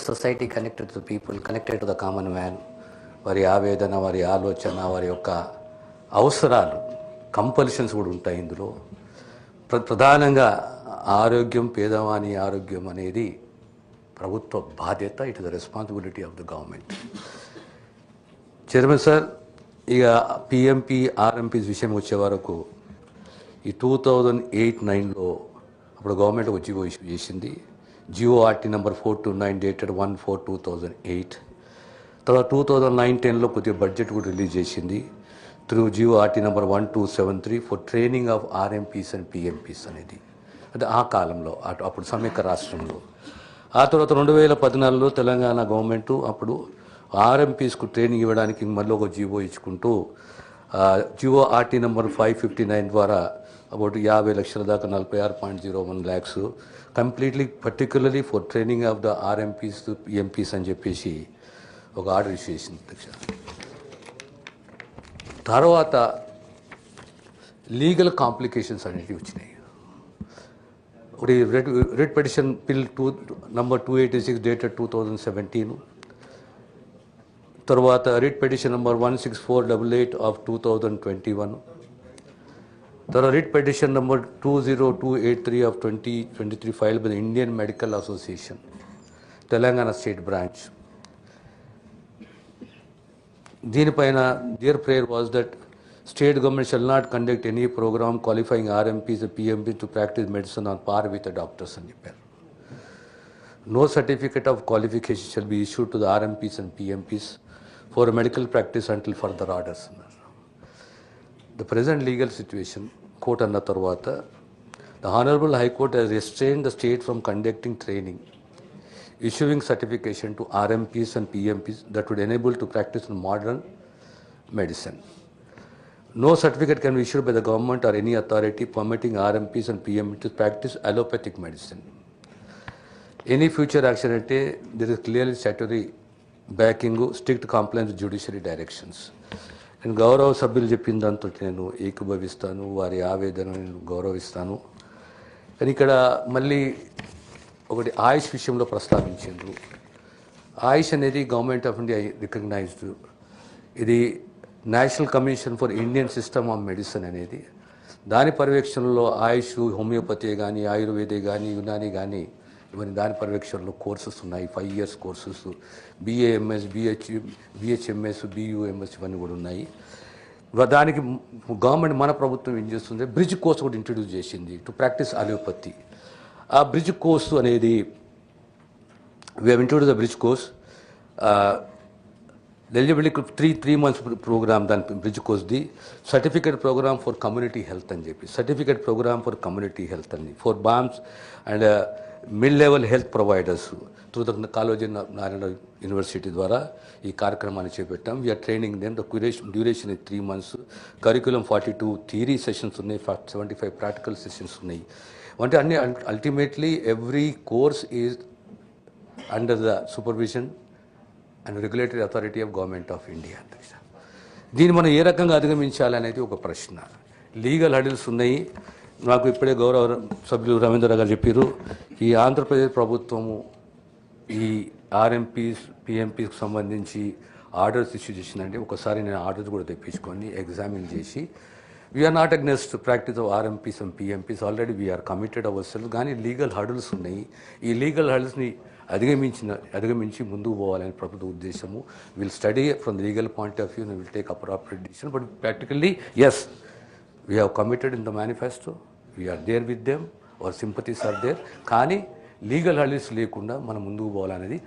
Society connected to people, connected to the common man. వారి ఆవేదన, వారి ఆలోచన, వారి యొక్క అవసరాలు, కంపల్షన్స్ కూడా ఉంటాయి ఇందులో. ప్రధానంగా ఆరోగ్యం, పేదవాని ఆరోగ్యం అనేది ప్రభుత్వ బాధ్యత. It is the responsibility of the government. Chairman sir, ఇక పిఎంపి ఆర్ఎంపీస్ విషయం వచ్చే వరకు ఈ 2008-9లో అప్పుడు గవర్నమెంట్ ఒక జియో ఇష్యూ చేసింది. GO RT number 429 dated 1/4/2008. తర్వాత 2009-10లో కొద్దిగా బడ్జెట్ కూడా రిలీజ్ చేసింది through GO RT number 1273 for training of RMPs and PMPs అనేది. అంటే ఆ కాలంలో అప్పుడు సమైక్య రాష్ట్రంలో. ఆ తర్వాత 2014లో తెలంగాణ గవర్నమెంటు అప్పుడు ఆర్ఎంపీస్కు ట్రైనింగ్ ఇవ్వడానికి మళ్ళీ ఒక జియో ఇచ్చుకుంటూ జియో ఆర్టీ నెంబర్ 559 ద్వారా అబౌట్ 50 లక్షల దాకా 46.01 lakhs completely particularly for training of the RMPs PMPs అని చెప్పేసి ఒక ఆర్డర్ ఇష్యూ చేసింది అధ్యక్ష. తర్వాత లీగల్ కాంప్లికేషన్స్ అనేవి వచ్చినాయి. ఒకటి red petition bill number 286 dated 2017. తర్వాత రిట్ పిటిషన్ నంబర్ 16488 ఆఫ్ 2021. తర్వాత writ petition number 20283 of 2023 filed by the Indian medical association, Telangana state branch. దీనిపైన their prayer was that state government shall not conduct any program qualifying RMPs and PMPs to practice medicine on par with the doctors అని చెప్పారు. No certificate of qualification shall be issued to the RMPs and PMPs for medical practice until further orders అన్నారు. The present legal situation, court అన్న తర్వాత, the Honorable High Court has restrained the state from conducting training, issuing certification to RMPs and PMPs that would enable to practice in modern medicine. No certificate can be issued by the government or any authority permitting RMPs and PMPs to practice allopathic medicine. Any future action ante there is clearly statutory backing, strict compliance with judiciary directions. నేను గౌరవ సభ్యులు చెప్పిన దాంతో నేను ఏకీభవిస్తాను, వారి ఆవేదనను నేను గౌరవిస్తాను. కానీ ఇక్కడ మళ్ళీ ఒకటి ఆయుష్ విషయంలో ప్రస్తావించారు. ఆయుష్ అనేది గవర్నమెంట్ ఆఫ్ ఇండియా రికగ్నైజ్డ్. ఇది national commission for Indian system of medicine అనేది. దాని పర్యవేక్షణలో ఆయుష్, హోమియోపతి కానీ, ఆయుర్వేదే కానీ, యునాని కానీ ఇవన్నీ దాని పర్యవేక్షణలో కోర్సెస్ ఉన్నాయి. 5 years courses, BAMS, BHMS, BUMS ఇవన్నీ కూడా ఉన్నాయి. దానికి గవర్నమెంట్, మన ప్రభుత్వం ఏం చేస్తుంది, బ్రిడ్జ్ కోర్స్ కూడా ఇంట్రడ్యూస్ చేసింది టు ప్రాక్టీస్ అలోపతి. ఆ బ్రిడ్జ్ కోర్స్ అనేది we have introduce the bridge course. Eligibility 3 months programme, దాని బ్రిడ్జ్ కోర్స్ది. Certificate programme for community health అని చెప్పి, certificate programme for community health అని, for BAMS and mid level health providers through the college Narayana university ద్వారా ఈ కార్యక్రమాన్ని చేపట్టాం. We're training them. The duration is 3 months. Curriculum 42 theory sessions ఉన్నాయి, 75 practical sessions ఉన్నాయి. అంటే అన్ని ultimately every course is under the supervision and regulatory authority of government of India. దీన్ని మనం ఏ రకంగా అధిగమించాలనేది ఒక ప్రశ్న. లీగల్ హడిల్స్ ఉన్నాయి. నాకు ఇప్పుడే గౌరవ సభ్యులు రవీంద్ర గారు చెప్పారు, ఈ ఆంధ్రప్రదేశ్ ప్రభుత్వము ఈ ఆర్ఎంపీస్ పిఎంపీకి సంబంధించి ఆర్డర్స్ ఇష్యూ చేసిందంటే ఒకసారి నేను ఆర్డర్స్ కూడా తెప్పించుకొని ఎగ్జామిన్ చేసి, we're not against practice of RMPs and PMPs. Already we're committed our self. కానీ లీగల్ హడిల్స్ ఉన్నాయి. ఈ లీగల్ హడిల్స్ని అధిగమించి ముందుకు పోవాలని ప్రభుత్వ ఉద్దేశము. Will study from the legal point of view, will take appropriate decision. But practically yes, we have committed in the manifesto, we are there with them, our sympathies are there. కానీ legal hurdles లేకుండా మనం ముందుకు పోవాలనేది